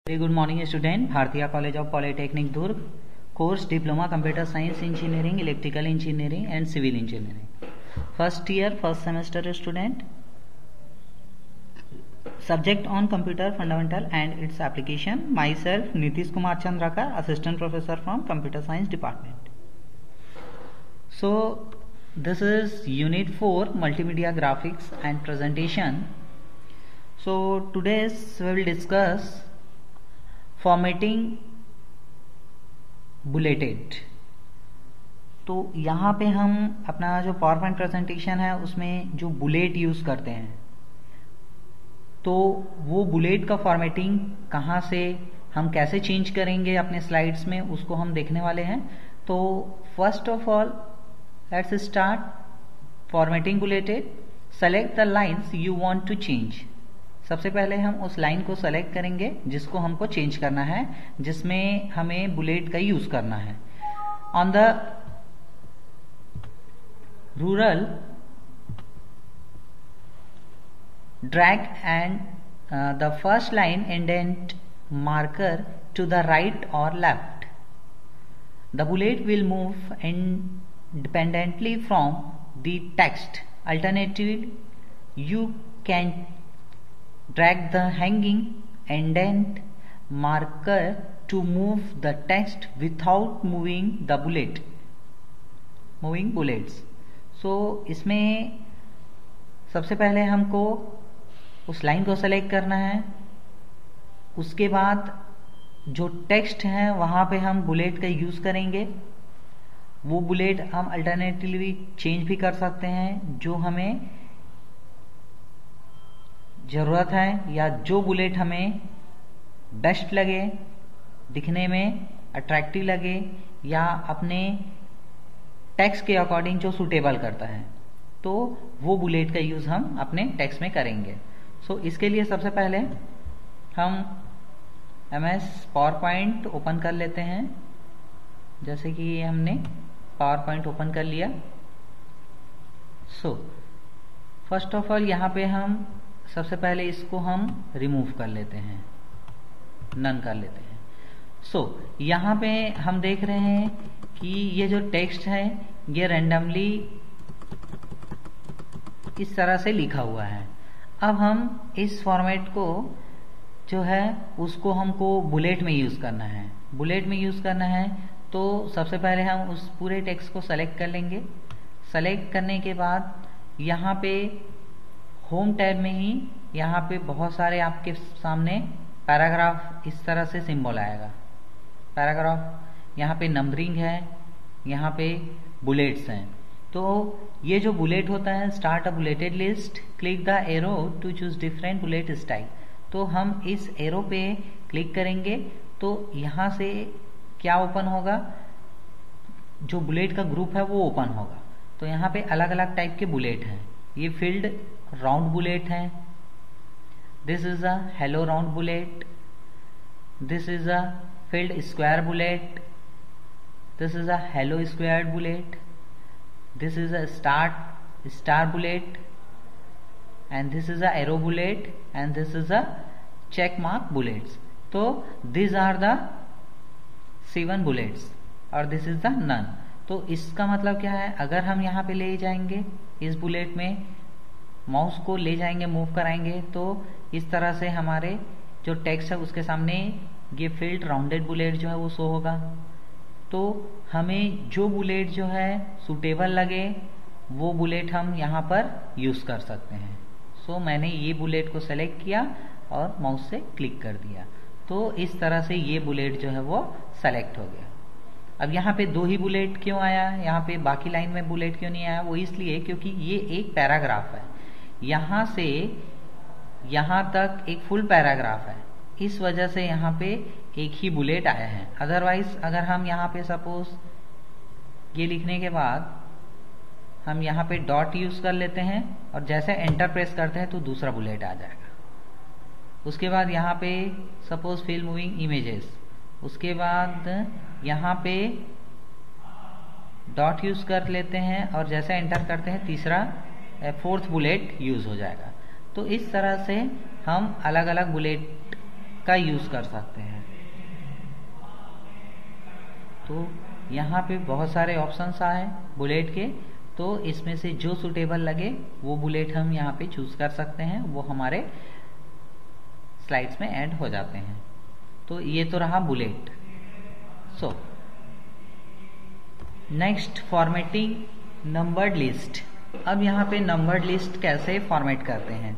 Very good morning student. Bhartiya college of polytechnic Durg, course diploma computer science engineering, electrical engineering and civil engineering, first year first semester student. Subject on computer fundamental and its application. Myself Nitish Kumar Chandrakar, assistant professor from computer science department. So this is unit 4 multimedia graphics and presentation. So today's we will discuss formatting bulleted. तो यहाँ पे हम अपना जो power point presentation है उसमें जो bullet use करते हैं, तो वो बुलेट का फॉर्मेटिंग कहाँ से हम कैसे चेंज करेंगे अपने स्लाइड्स में, उसको हम देखने वाले हैं। तो first of all let's start formatting bulleted. Select the lines you want to change. सबसे पहले हम उस लाइन को सेलेक्ट करेंगे जिसको हमको चेंज करना है, जिसमें हमें बुलेट का यूज करना है। On the ruler drag and the first line indent marker to the right और left. The bullet will move independently from the text. Alternatively, you can drag the hanging indent marker to move the text without moving the bullet. Moving bullets. So इसमें सबसे पहले हमको उस line को select करना है, उसके बाद जो टेक्स्ट है वहां पे हम बुलेट का यूज करेंगे। वो बुलेट हम अल्टरनेटिवली चेंज भी कर सकते हैं, जो हमें जरूरत है या जो बुलेट हमें बेस्ट लगे, दिखने में अट्रैक्टिव लगे या अपने टेक्स्ट के अकॉर्डिंग जो सूटेबल करता है, तो वो बुलेट का यूज हम अपने टेक्स्ट में करेंगे। सो इसके लिए सबसे पहले हम MS पावर पॉइंट ओपन कर लेते हैं। जैसे कि हमने पावर पॉइंट ओपन कर लिया। सो फर्स्ट ऑफ ऑल यहाँ पे हम सबसे पहले इसको हम रिमूव कर लेते हैं, नन कर लेते हैं। सो यहाँ पे हम देख रहे हैं कि ये जो टेक्स्ट है ये रैंडमली इस तरह से लिखा हुआ है। अब हम इस फॉर्मेट को जो है उसको हमको बुलेट में यूज करना है। बुलेट में यूज करना है तो सबसे पहले हम उस पूरे टेक्स्ट को सेलेक्ट कर लेंगे। सेलेक्ट करने के बाद यहाँ पे होम टैब में ही यहाँ पे बहुत सारे आपके सामने पैराग्राफ इस तरह से सिंबल आएगा। पैराग्राफ, यहाँ पे नंबरिंग है, यहाँ पे बुलेट्स हैं। तो ये जो बुलेट होता है, start a bulleted list, click the arrow to choose different bullet style. तो हम इस एरो पे क्लिक करेंगे तो यहाँ से क्या ओपन होगा, जो बुलेट का ग्रुप है वो ओपन होगा। तो यहाँ पे अलग अलग टाइप के बुलेट हैं। ये फील्ड राउंड बुलेट है, this is a hollow round bullet, this is a filled square bullet, this is a hollow square bullet, this is a star bullet, and this is a arrow bullet, and this is a check mark bullets. तो this are the 7 bullets और this is the none. तो इसका मतलब क्या है, अगर हम यहाँ पे ले जाएंगे इस बुलेट में, माउस को ले जाएंगे, मूव कराएंगे, तो इस तरह से हमारे जो टेक्स्ट है उसके सामने ये फील्ड राउंडेड बुलेट जो है वो शो होगा। तो हमें जो बुलेट जो है सूटेबल लगे वो बुलेट हम यहाँ पर यूज कर सकते हैं। सो मैंने ये बुलेट को सेलेक्ट किया और माउस से क्लिक कर दिया, तो इस तरह से ये बुलेट जो है वो सेलेक्ट हो गया। अब यहाँ पे 2 ही बुलेट क्यों आया, यहाँ पे बाकी लाइन में बुलेट क्यों नहीं आया? वो इसलिए क्योंकि ये एक पैराग्राफ है, यहाँ से यहाँ तक एक फुल पैराग्राफ है, इस वजह से यहाँ पे एक ही बुलेट आया है। अदरवाइज अगर हम यहाँ पे सपोज ये लिखने के बाद हम यहाँ पे डॉट यूज कर लेते हैं और जैसे एंटर प्रेस करते हैं तो दूसरा बुलेट आ जाएगा। उसके बाद यहाँ पे सपोज फिल मूविंग इमेजेस, उसके बाद यहाँ पे डॉट यूज कर लेते हैं और जैसे एंटर करते हैं तीसरा 4th बुलेट यूज हो जाएगा। तो इस तरह से हम अलग अलग बुलेट का यूज कर सकते हैं। तो यहाँ पे बहुत सारे ऑप्शंस आए बुलेट के, तो इसमें से जो सुटेबल लगे वो बुलेट हम यहाँ पे चूज कर सकते हैं, वो हमारे स्लाइड्स में ऐड हो जाते हैं। तो ये तो रहा bullet. So next, formatting numbered list. अब यहाँ पे नंबर्ड लिस्ट कैसे फॉर्मेट करते हैं,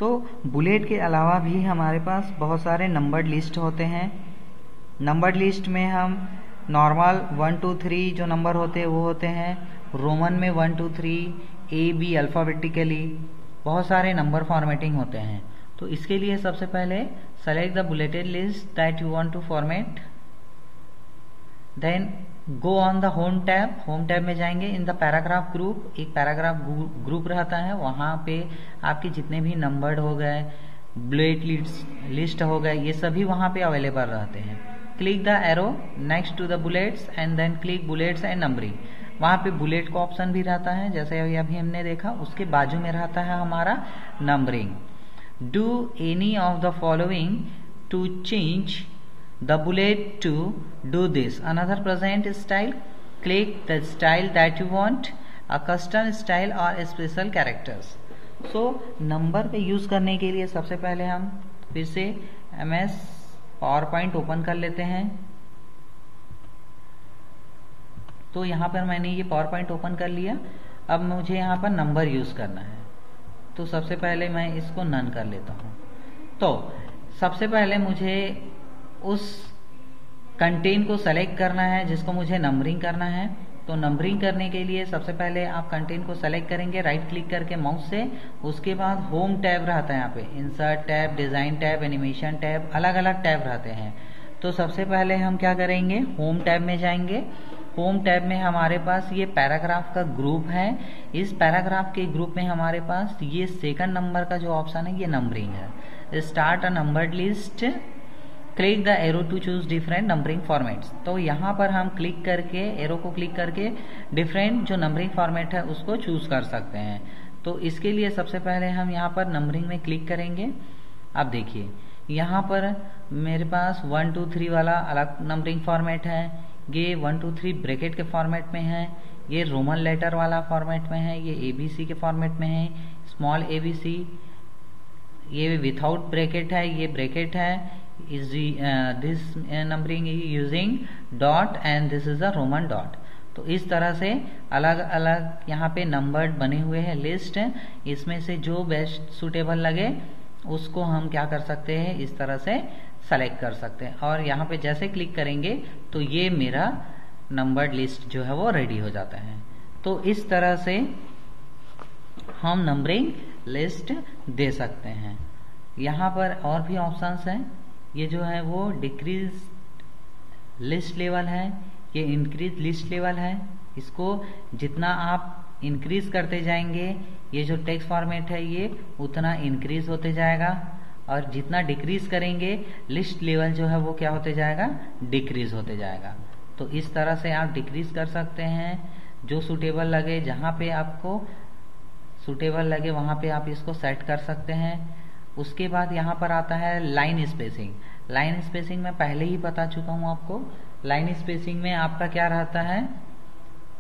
तो बुलेट के अलावा भी हमारे पास बहुत सारे नंबर्ड लिस्ट होते हैं। नंबर्ड लिस्ट में हम नॉर्मल 1 2 3 जो नंबर होते हैं वो होते हैं, रोमन में 1 2 3, A B अल्फाबेटिकली, बहुत सारे नंबर फॉर्मेटिंग होते हैं। तो इसके लिए सबसे पहले select the bulleted list that you want to format, then go on the home tab. Home tab में जाएंगे, इन द पैराग्राफ ग्रुप, एक पैराग्राफ ग्रुप रहता है, वहां पे आपके जितने भी नंबर्ड हो गए, बुलेट लिस्ट हो गए, ये सभी वहां पे अवेलेबल रहते हैं। Click the arrow next to the bullets and then click bullets and numbering. वहां पे बुलेट का ऑप्शन भी रहता है, जैसे अभी हमने देखा, उसके बाजू में रहता है हमारा numbering. Do any of the following to change the bullet to do this: another present style, click the style that you want, a custom style or special characters। so number पे यूज करने के लिए सबसे पहले हम फिर से MS PowerPoint open कर लेते हैं। तो यहाँ पर मैंने ये PowerPoint ओपन कर लिया। अब मुझे यहाँ पर नंबर यूज करना है, तो सबसे पहले मैं इसको नन कर लेता हूँ। तो सबसे पहले मुझे उस कंटेंट को सेलेक्ट करना है जिसको मुझे नंबरिंग करना है। तो नंबरिंग करने के लिए सबसे पहले आप कंटेंट को सेलेक्ट करेंगे राइट क्लिक करके माउस से, उसके बाद होम टैब रहता है, यहाँ पे insert tab, design tab, animation tab, अलग अलग टैब रहते हैं। तो सबसे पहले हम क्या करेंगे, होम टैब में जाएंगे। होम टैब में हमारे पास ये पैराग्राफ का ग्रुप है, इस पैराग्राफ के ग्रुप में हमारे पास ये सेकंड नंबर का जो ऑप्शन है ये नंबरिंग है। Start a numbered list, click the arrow to choose different numbering formats. तो यहाँ पर हम क्लिक करके, एरो को क्लिक करके डिफरेंट जो नंबरिंग फॉर्मेट है उसको चूज कर सकते हैं। तो इसके लिए सबसे पहले हम यहाँ पर नंबरिंग में क्लिक करेंगे। अब देखिए यहाँ पर मेरे पास 1 2 3 वाला अलग नंबरिंग फॉर्मेट है, ये 1 2 3 ब्रैकेट के फॉर्मेट में है, ये रोमन लेटर वाला फॉर्मेट में है, ये ABC के फॉर्मेट में है, स्मॉल ABC, ये विथआउट ब्रैकेट है, ये ब्रैकेट है, is this numbering using dot and this is a Roman dot। तो इस तरह से अलग अलग यहाँ पे नंबर्ड बने हुए हैं लिस्ट, इसमें से जो बेस्ट सुटेबल लगे उसको हम क्या कर सकते हैं, इस तरह से सेलेक्ट कर सकते हैं। और यहाँ पे जैसे क्लिक करेंगे तो ये मेरा नंबर्ड लिस्ट जो है वो रेडी हो जाता है। तो इस तरह से हम नंबरिंग लिस्ट दे सकते हैं। यहाँ पर और भी ऑप्शंस हैं, ये जो है वो डिक्रीज लिस्ट लेवल है, ये इंक्रीज लिस्ट लेवल है। इसको जितना आप इंक्रीज करते जाएंगे, ये जो टेक्स्ट फॉर्मेट है ये उतना इंक्रीज होते जाएगा, और जितना डिक्रीज करेंगे लिस्ट लेवल जो है वो क्या होते जाएगा, डिक्रीज होते जाएगा। तो इस तरह से आप डिक्रीज कर सकते हैं, जो सुटेबल लगे, जहाँ पे आपको सुटेबल लगे वहाँ पे आप इसको सेट कर सकते हैं। उसके बाद यहाँ पर आता है लाइन स्पेसिंग। लाइन स्पेसिंग में पहले ही बता चुका हूँ आपको। लाइन स्पेसिंग में आपका क्या रहता है,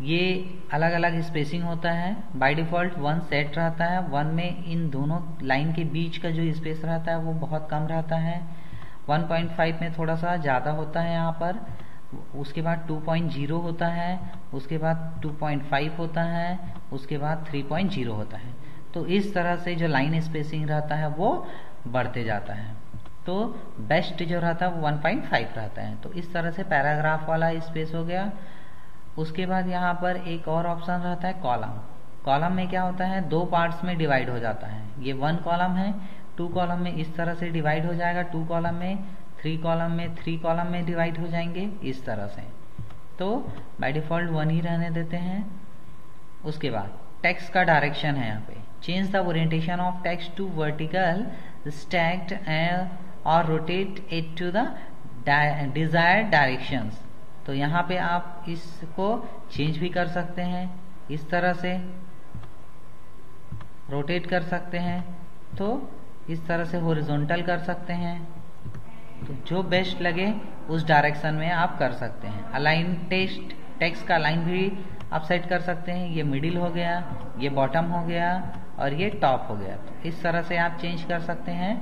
ये अलग अलग स्पेसिंग होता है। बाय डिफॉल्ट 1 सेट रहता है, 1 में इन दोनों लाइन के बीच का जो स्पेस रहता है वो बहुत कम रहता है। 1.5 में थोड़ा सा ज़्यादा होता है यहाँ पर। उसके बाद 2.0 होता है, उसके बाद 2.5 होता है, उसके बाद 3.0 होता है। तो इस तरह से जो लाइन स्पेसिंग रहता है वो बढ़ते जाता है। तो बेस्ट जो रहता है वो 1.5 रहता है। तो इस तरह से पैराग्राफ वाला स्पेस हो गया। उसके बाद यहाँ पर एक और ऑप्शन रहता है कॉलम। कॉलम में क्या होता है, 2 पार्ट्स में डिवाइड हो जाता है। ये 1 कॉलम है, 2 कॉलम में इस तरह से डिवाइड हो जाएगा, 2 कॉलम में, 3 कॉलम में, 3 कॉलम में डिवाइड हो जाएंगे इस तरह से। तो बाय डिफॉल्ट 1 ही रहने देते हैं। उसके बाद टेक्स्ट का डायरेक्शन है यहाँ पे, change the orientation of text to vertical, stacked और rotate it to the desired directions. तो यहाँ पे आप इसको चेंज भी कर सकते हैं, इस तरह से रोटेट कर सकते हैं, तो इस तरह से हॉरिजॉन्टल कर सकते हैं, तो जो बेस्ट लगे उस डायरेक्शन में आप कर सकते हैं। अलाइन टेक्स्ट का अलाइन भी आप सेट कर सकते हैं। ये मिडिल हो गया, ये बॉटम हो गया और ये टॉप हो गया। तो इस तरह से आप चेंज कर सकते हैं।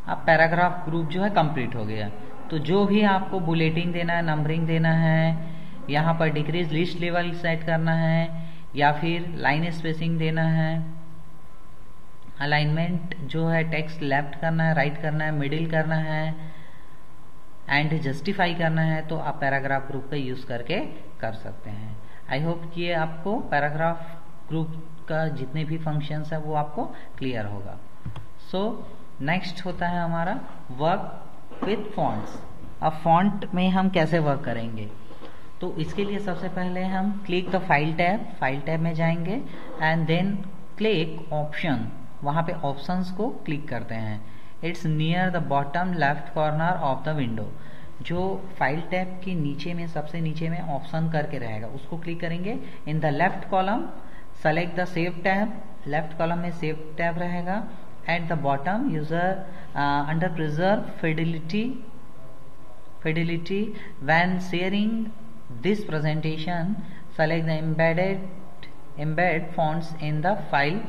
अब पैराग्राफ ग्रुप जो है कंप्लीट हो गया। तो जो भी आपको बुलेटिंग देना है, नंबरिंग देना है, यहाँ पर डिक्रीज लिस्ट लेवल सेट करना है या फिर लाइन स्पेसिंग देना है, अलाइनमेंट जो है टेक्स्ट लेफ्ट करना है, राइट करना है, मिडिल करना है एंड जस्टिफाई करना है, तो आप पैराग्राफ ग्रुप का यूज करके कर सकते हैं। आई होप कि ये आपको पैराग्राफ ग्रुप का जितने भी फंक्शंस है वो आपको क्लियर होगा। सो नेक्स्ट होता है हमारा वर्क विथ फॉन्ट्स। अब फॉन्ट में हम कैसे वर्क करेंगे, तो इसके लिए सबसे पहले हम क्लिक द फाइल टैब में जाएंगे एंड देन क्लिक ऑप्शन, वहां पे ऑप्शंस को क्लिक करते हैं। It's near the bottom left corner of the window. जो फाइल टैब के नीचे में सबसे नीचे में ऑप्शन करके रहेगा उसको क्लिक करेंगे। इन the left column select the save tab, left column में सेव टैब रहेगा। Eight the bottom user under preserve fidelity when sharing this presentation select the embed fonts in the file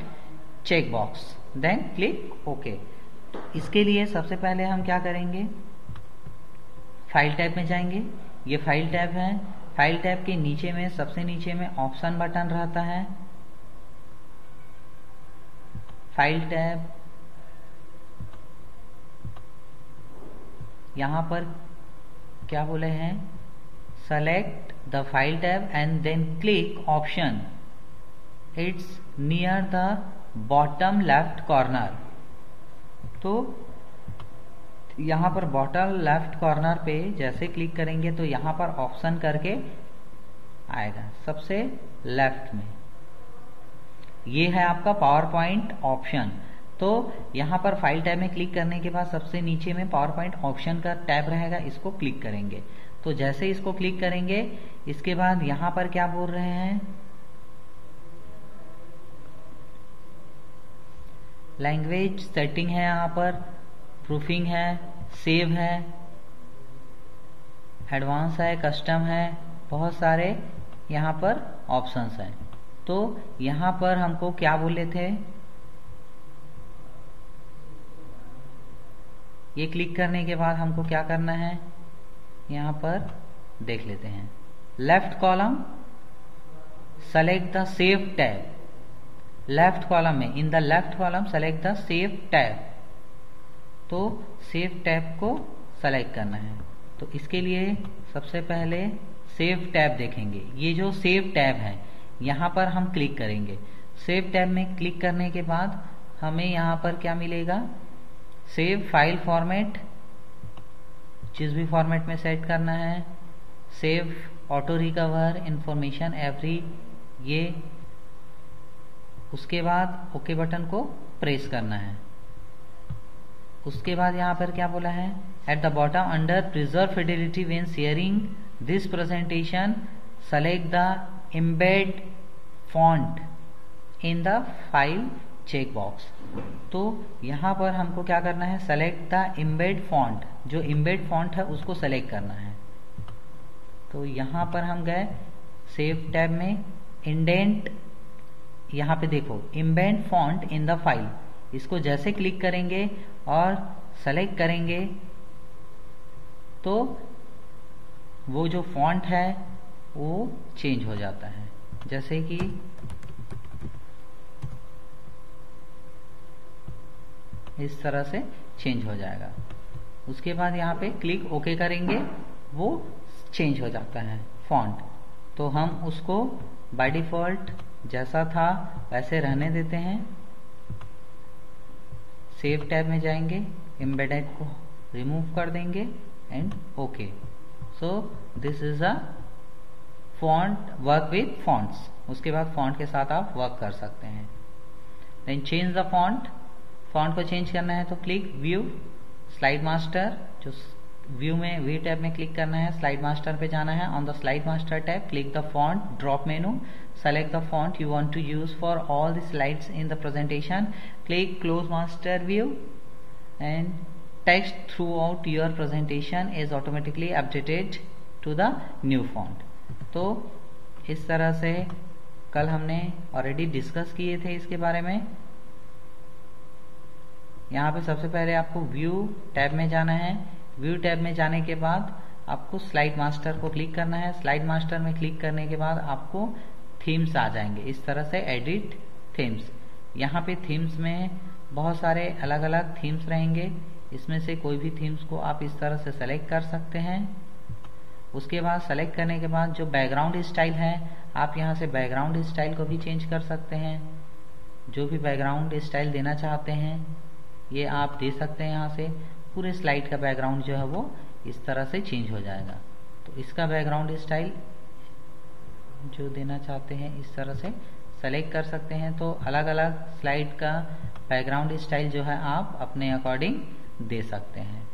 checkbox then click OK। तो इसके लिए सबसे पहले हम क्या करेंगे, फाइल टैब में जाएंगे। ये फाइल टैब है। फाइल टैब के नीचे में सबसे नीचे में ऑप्शन बटन रहता है। फाइल टैब यहां पर क्या बोले हैं, select the file tab and then click option, it's near the bottom left corner. तो यहां पर बॉटम लेफ्ट कॉर्नर पे जैसे क्लिक करेंगे तो यहां पर ऑप्शन करके आएगा सबसे लेफ्ट में। ये है आपका पावर पॉइंट ऑप्शन। तो यहां पर फाइल टैब में क्लिक करने के बाद सबसे नीचे में पावर पॉइंट ऑप्शन का टैब रहेगा, इसको क्लिक करेंगे। तो जैसे इसको क्लिक करेंगे इसके बाद यहां पर क्या बोल रहे हैं, लैंग्वेज सेटिंग है, यहां पर प्रूफिंग है, सेव है, एडवांस है, कस्टम है, बहुत सारे यहां पर ऑप्शंस हैं। तो यहां पर हमको क्या बोले थे, ये क्लिक करने के बाद हमको क्या करना है, यहां पर देख लेते हैं। Left column select the save tab, left column में in the left column select the save tab. तो सेव टैब को सेलेक्ट करना है। तो इसके लिए सबसे पहले सेव टैब देखेंगे। ये जो सेव टैब है यहां पर हम क्लिक करेंगे। सेव टैब में क्लिक करने के बाद हमें यहां पर क्या मिलेगा, सेव फाइल फॉर्मेट, जिस भी फॉर्मेट में सेट करना है, save auto recover information every, ये उसके बाद ओके बटन को प्रेस करना है। उसके बाद यहां पर क्या बोला है, at the bottom under preserve fidelity when sharing this presentation select the embed font in the file check box. तो यहां पर हमको क्या करना है, सेलेक्ट द एम्बेड फॉन्ट, जो एम्बेड फॉन्ट है उसको सेलेक्ट करना है। तो यहां पर हम गए सेव टैब में, इंडेंट, यहां पे देखो embed font in the file, इसको जैसे क्लिक करेंगे और सेलेक्ट करेंगे तो वो जो फॉन्ट है वो चेंज हो जाता है। जैसे कि इस तरह से चेंज हो जाएगा। उसके बाद यहाँ पे क्लिक ओके करेंगे, वो चेंज हो जाता है फॉन्ट। तो हम उसको बाय डिफॉल्ट जैसा था वैसे रहने देते हैं। सेव टैब में जाएंगे, एम्बेडेड को रिमूव कर देंगे and okay. So this is a font work with fonts. उसके बाद फॉन्ट के साथ आप वर्क कर सकते हैं। Then change the font, font को चेंज करना है तो क्लिक व्यू स्लाइड मास्टर, जो व्यू में वी टैब में क्लिक करना है, स्लाइड मास्टर पे जाना है। On the slide master tab click the font drop menu, select the font you want to use for all the slides in the presentation, click close master view and text throughout your presentation is automatically updated to the new font। तो इस तरह से कल हमने already discuss किए थे इसके बारे में। यहाँ पे सबसे पहले आपको व्यू टैब में जाना है। व्यू टैब में जाने के बाद आपको स्लाइड मास्टर को क्लिक करना है। स्लाइड मास्टर में क्लिक करने के बाद आपको थीम्स आ जाएंगे इस तरह से, एडिट थीम्स। यहाँ पे थीम्स में बहुत सारे अलग अलग थीम्स रहेंगे, इसमें से कोई भी थीम्स को आप इस तरह से सेलेक्ट कर सकते हैं। उसके बाद सेलेक्ट करने के बाद जो बैकग्राउंड स्टाइल है, आप यहाँ से बैकग्राउंड स्टाइल को भी चेंज कर सकते हैं। जो भी बैकग्राउंड स्टाइल देना चाहते हैं ये आप दे सकते हैं। यहाँ से पूरे स्लाइड का बैकग्राउंड जो है वो इस तरह से चेंज हो जाएगा। तो इसका बैकग्राउंड स्टाइल जो देना चाहते हैं इस तरह से सेलेक्ट कर सकते हैं। तो अलग अलग स्लाइड का बैकग्राउंड स्टाइल जो है आप अपने अकॉर्डिंग दे सकते हैं।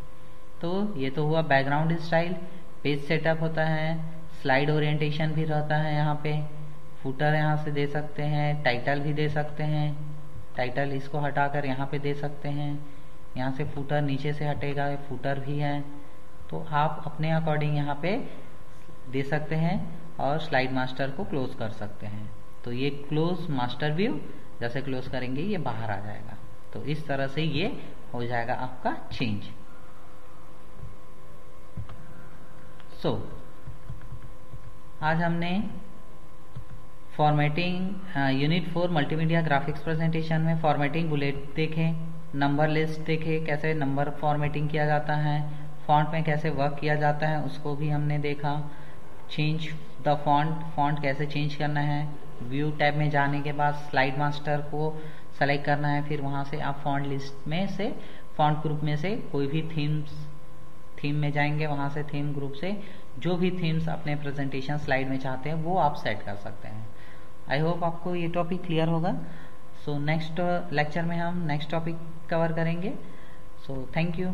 तो ये तो हुआ बैकग्राउंड स्टाइल। पेज सेटअप होता है, स्लाइड ओरिएंटेशन भी रहता है। यहाँ पे फुटर यहाँ से दे सकते हैं, टाइटल भी दे सकते हैं। टाइटल इसको हटाकर यहाँ पे दे सकते हैं। यहाँ से फुटर नीचे से हटेगा, फुटर भी है। तो आप अपने अकॉर्डिंग यहाँ पे दे सकते हैं और स्लाइड मास्टर को क्लोज कर सकते हैं। तो ये क्लोज मास्टर व्यू, जैसे क्लोज करेंगे ये बाहर आ जाएगा। तो इस तरह से ये हो जाएगा आपका चेंज। आज हमने formatting unit 4 multimedia graphics presentation में फॉर्मेटिंग बुलेट देखे, नंबर लिस्ट देखे, कैसे नंबर फॉर्मेटिंग किया जाता है, फॉन्ट में कैसे वर्क किया जाता है उसको भी हमने देखा। चेंज द फॉन्ट कैसे चेंज करना है। व्यू टैब में जाने के बाद स्लाइड मास्टर को सेलेक्ट करना है, फिर वहां से आप फॉन्ट लिस्ट में से, फॉन्ट ग्रुप में से कोई भी थीम में जाएंगे, वहां से थीम ग्रुप से जो भी थीम्स अपने प्रेजेंटेशन स्लाइड में चाहते हैं वो आप सेट कर सकते हैं। आई होप आपको ये टॉपिक क्लियर होगा। सो नेक्स्ट लेक्चर में हम नेक्स्ट टॉपिक कवर करेंगे। So thank you.